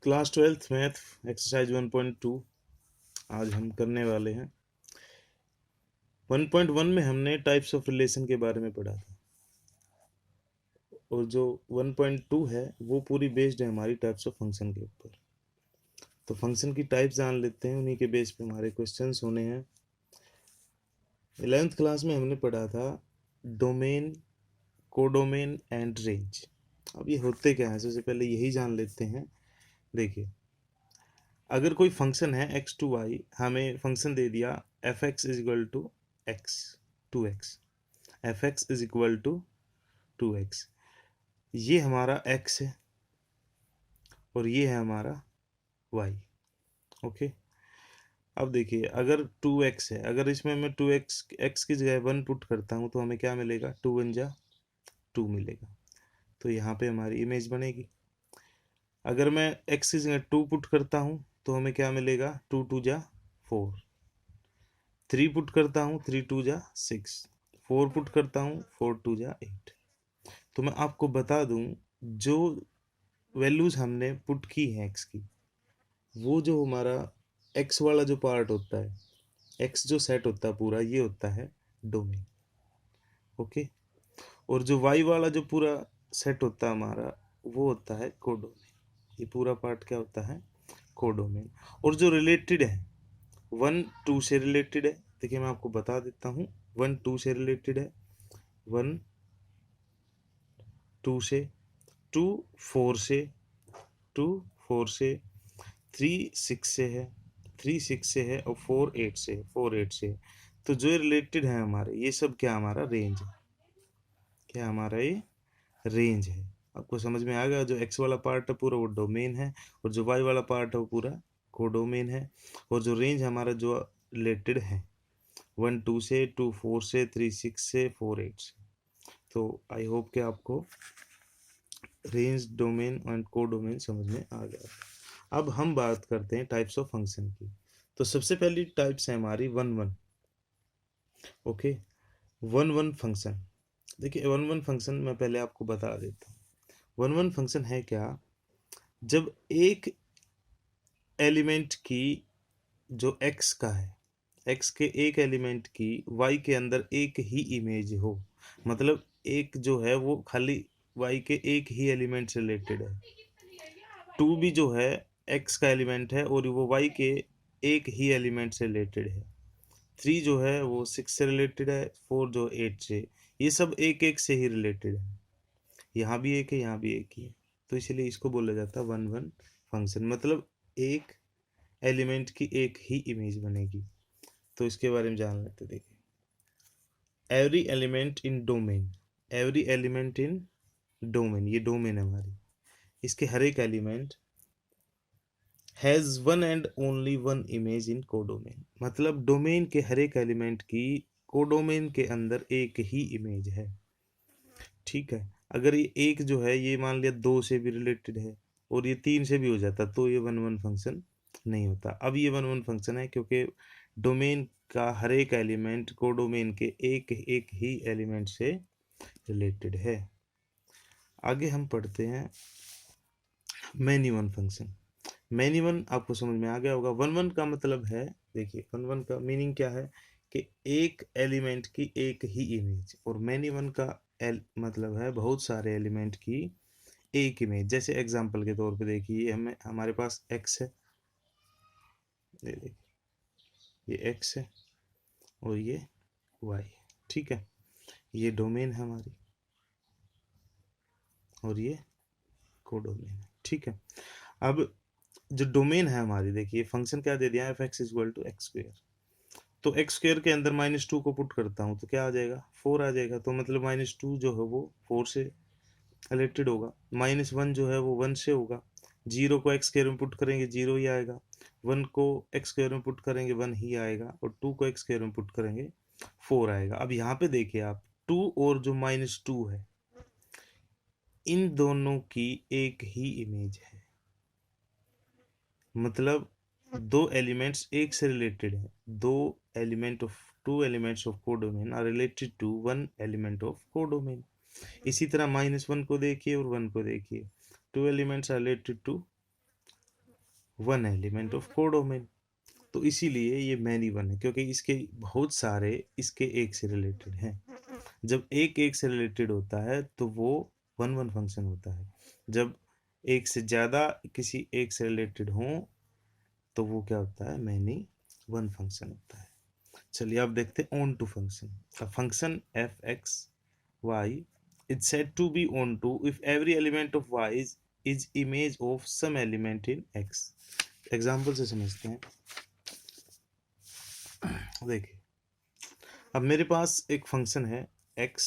Class 12th math exercise 1.2 आज हम करने वाले हैं। 1.1 में हमने टाइप्स ऑफ रिलेशन के बारे में पढ़ा था और जो 1.2 है वो पूरी बेस्ड है हमारी टाइप्स ऑफ फंक्शन के ऊपर। तो फंक्शन की टाइप जान लेते हैं, उन्हीं के बेस पे हमारे क्वेश्चंस होने हैं। 11th क्लास में हमने पढ़ा था डोमेन, कोडोमेन एंड रेंज। अब ये होते क्या है, सबसे पहले यही जान लेते हैं। देखिए, अगर कोई फंक्शन है एक्स टू वाई, हमें फंक्शन दे दिया F X is equal to X to X, F X is equal to X, ये हमारा एक्स है और ये है हमारा वाई। ओके, अब देखिए, अगर टू एक्स है, अगर इसमें मैं टू एक्स एक्स की जगह वन पुट करता हूँ तो हमें क्या मिलेगा, टू वन जा टू मिलेगा। तो यहाँ पे हमारी इमेज बनेगी। अगर मैं एक्स की जगह टू पुट करता हूँ तो हमें क्या मिलेगा, टू टू जा फोर। थ्री पुट करता हूँ, थ्री टू जा सिक्स। फोर पुट करता हूँ, फोर टू जा एट। तो मैं आपको बता दूं, जो वैल्यूज हमने पुट की है एक्स की, वो जो हमारा एक्स वाला जो पार्ट होता है, एक्स जो सेट होता है पूरा, ये होता है डोमेन। ओके, और जो वाई वाला जो पूरा सेट होता है हमारा, वो होता है कोडोमेन। ये पूरा पार्ट क्या होता है, कोडोमेन। और जो रिलेटेड है, वन टू से रिलेटेड है। देखिए, मैं आपको बता देता हूँ, वन टू से रिलेटेड है, वन टू से, टू फोर से, टू फोर से, थ्री सिक्स से है, थ्री सिक्स से है, और फोर एट से है, फोर एट से है। तो जो रिलेटेड है हमारे, ये सब क्या हमारा रेंज है, क्या हमारा ये रेंज है। आपको समझ में आ गया, जो एक्स वाला पार्ट है पूरा वो डोमेन है, और जो वाई वाला पार्ट है वो पूरा कोडोमेन है। और जो रेंज हमारा जो रिलेटेड है, वन टू से, टू फोर से, थ्री सिक्स से, फोर एट से। तो आई होप कि आपको रेंज, डोमेन एंड कोडोमेन समझ में आ गया। अब हम बात करते हैं टाइप्स ऑफ फंक्शन की। तो सबसे पहली टाइप्स है हमारी one one. Okay, one one function. देखिए, वन वन फंक्शन मैं पहले आपको बता देता हूँ। वन वन फंक्शन है क्या, जब एक एलिमेंट की, जो एक्स का है, एक्स के एक एलिमेंट की वाई के अंदर एक ही इमेज हो। मतलब एक जो है वो खाली वाई के एक ही एलिमेंट से रिलेटेड है। टू भी जो है एक्स का एलिमेंट है और वो वाई के एक ही एलिमेंट से रिलेटेड है। थ्री जो है वो सिक्स से रिलेटेड है, फोर जो एट से। ये सब एक एक से ही रिलेटेड है। यहाँ भी एक है, यहाँ भी एक ही है। तो इसलिए इसको बोला जाता है वन वन फंक्शन। मतलब एक एलिमेंट की एक ही इमेज बनेगी। तो इसके बारे में जान लेते। देखिए, every element in domain, every element in domain, ये डोमेन है हमारी। इसके हर एक element has one and only one image in codomain. मतलब डोमेन के हर एक एलिमेंट की कोडोमेन के अंदर एक ही इमेज है। ठीक है, अगर ये एक जो है, ये मान लिया दो से भी रिलेटेड है और ये तीन से भी हो जाता, तो ये वन वन फंक्शन नहीं होता। अब ये वन वन फंक्शन है क्योंकि डोमेन का हर एक एलिमेंट कोडोमेन के एक एक ही एलिमेंट से रिलेटेड है। आगे हम पढ़ते हैं many one function. Many one आपको समझ में आ गया होगा। वन वन का मतलब है, देखिए वन वन का मीनिंग क्या है, कि एक एलिमेंट की एक ही इमेज। और मैनी वन का मतलब है बहुत सारे एलिमेंट की एक इमेज। जैसे एग्जांपल के तौर पे देखिए, हमें हमारे पास एक्स है, ये देखिए, ये एक्स है और ये वाई है। ठीक है, ये डोमेन है हमारी और ये कोडोमेन है। ठीक है, अब जो डोमेन है हमारी, देखिए फंक्शन क्या दे दिया है, F X equal to X square. तो एक्स स्क्वेयर के अंदर माइनस टू को पुट करता हूँ तो क्या आ जाएगा, फोर आ जाएगा। तो मतलब माइनस टू जो है वो फोर से रिलेटेड होगा। माइनस वन जो है वो वन से होगा। जीरो को एक्स स्क्वेयर में पुट करेंगे, जीरो ही आएगा। वन को एक्स स्क्वेयर में पुट करेंगे, वन ही आएगा। और टू को एक्स स्क्वेयर में पुट करेंगे, फोर आएगा। अब यहाँ पे देखिए आप, टू और जो माइनस टू है, इन दोनों की एक ही इमेज है। मतलब दो एलिमेंट्स एक से रिलेटेड है। दो element of, two elements of codomain are related to one element of codomain. इसी तरह माइनस वन को देखिए और वन को देखिए, two elements are related to one element of codomain. तो इसीलिए ये मैनी वन है, क्योंकि इसके बहुत सारे इसके एक से रिलेटेड हैं। जब एक एक से रिलेटेड होता है तो वो वन वन फंक्शन होता है। जब एक से ज़्यादा किसी एक से रिलेटेड हो तो वो क्या होता है, मैनी वन फंक्शन होता है। चलिए अब देखते हैं onto function. A function F X Y is said to be onto if every element of Y is image of some element in X. Example से समझते हैं। देखिए, अब मेरे पास एक फंक्शन है x,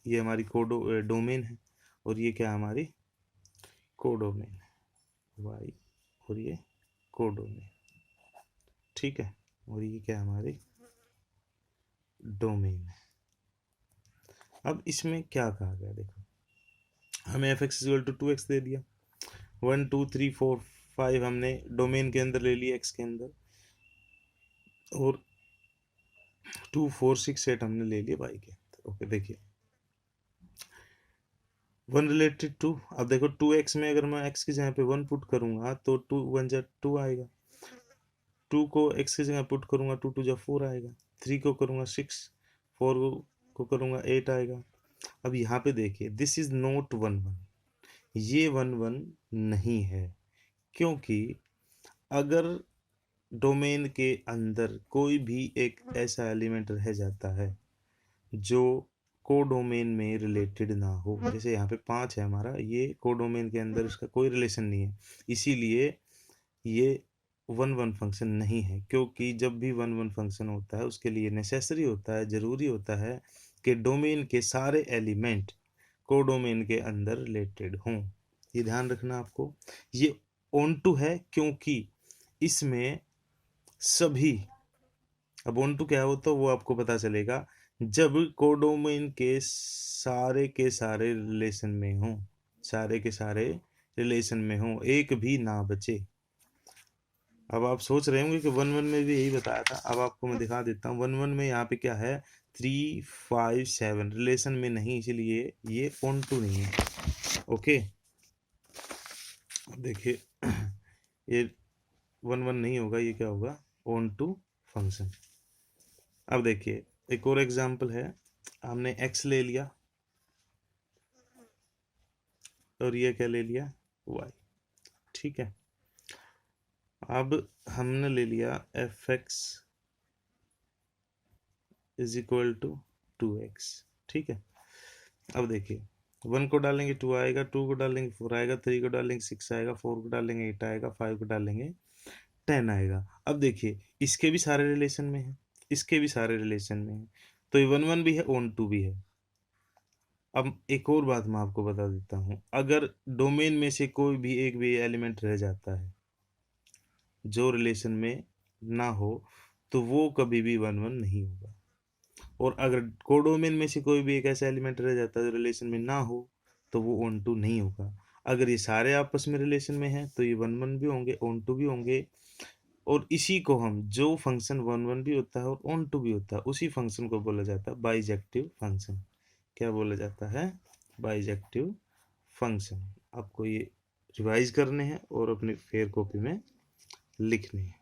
ये हमारी डोमेन है, और ये क्या है, हमारी कोडोमेन है y, और ये कोडोमेन, ठीक है, और ये क्या है, हमारी डोमेन है। अब इसमें क्या कहा गया, देखो हमें F X equal to 2x दे दिया, 1 2 3 4 5 हमने डोमेन के अंदर ले लिया x के अंदर, और 2 4 6 8 हमने ले लिया y के अंदर। ओके, देखिए वन रिलेटेड टू, अब देखो 2x में अगर मैं x की जगह पे 1 पुट करूंगा तो 2 1 जा 2 आएगा, 2 को x की जगह पुट करूंगा 2 2 जा 4 आएगा, 3 को करूंगा 6, 4 को करूंगा 8 आएगा। अब यहाँ पे देखिए this is not one one, ये वन वन नहीं है, क्योंकि अगर डोमेन के अंदर कोई भी एक ऐसा एलिमेंट रह जाता है जो कोडोमेन में रिलेटेड ना हो, जैसे यहाँ पे 5 है हमारा, ये कोडोमेन के अंदर इसका कोई रिलेशन नहीं है, इसीलिए ये वन वन फंक्शन नहीं है। क्योंकि जब भी वन वन फंक्शन होता है उसके लिए नेसेसरी होता है, जरूरी होता है कि डोमेन के सारे एलिमेंट कोडोमेन के अंदर रिलेटेड हों। ये ध्यान रखना आपको। ये ऑन टू है क्योंकि इसमें सभी, अब ऑन टू क्या हो तो वो आपको पता चलेगा जब कोडोमेन के सारे रिलेशन में हों, सारे के सारे रिलेशन में हों, एक भी ना बचे। अब आप सोच रहे होंगे कि वन वन में भी यही बताया था, अब आपको मैं दिखा देता हूँ। वन वन में यहाँ पे क्या है, 3 5 7 रिलेशन में नहीं, इसलिए ये ऑन टू नहीं है। ओके, अब देखिए ये वन वन नहीं होगा, ये क्या होगा, ऑन टू फंक्शन। अब देखिए एक और एग्जांपल है, हमने x ले लिया और ये क्या ले लिया, y, ठीक है। अब हमने ले लिया F X is equal to 2x, ठीक है। अब देखिए 1 को डालेंगे 2 आएगा, 2 को डालेंगे 4 आएगा, 3 को डालेंगे 6 आएगा, 4 को डालेंगे 8 आएगा, 5 को डालेंगे 10 आएगा। अब देखिए इसके भी सारे रिलेशन में है, इसके भी सारे रिलेशन में है, तो ये वन वन भी है, ऑन टू भी है। अब एक और बात मैं आपको बता देता हूँ, अगर डोमेन में से कोई भी एक भी एलिमेंट रह जाता है जो रिलेशन में ना हो तो वो कभी भी वन वन नहीं होगा, और अगर कोडोमेन में से कोई भी एक ऐसा एलिमेंट रह जाता है जो रिलेशन में ना हो तो वो ऑन टू नहीं होगा। अगर ये सारे आपस में रिलेशन में हैं तो ये वन वन भी होंगे, ऑन टू भी होंगे, और इसी को हम, जो फंक्शन वन वन भी होता है और ऑन टू भी होता है, उसी फंक्शन को बोला जाता है बाइजेक्टिव फंक्शन। क्या बोला जाता है, बाइजेक्टिव फंक्शन। आपको ये रिवाइज करने हैं और अपनी फेयर कॉपी में लिखने हैं।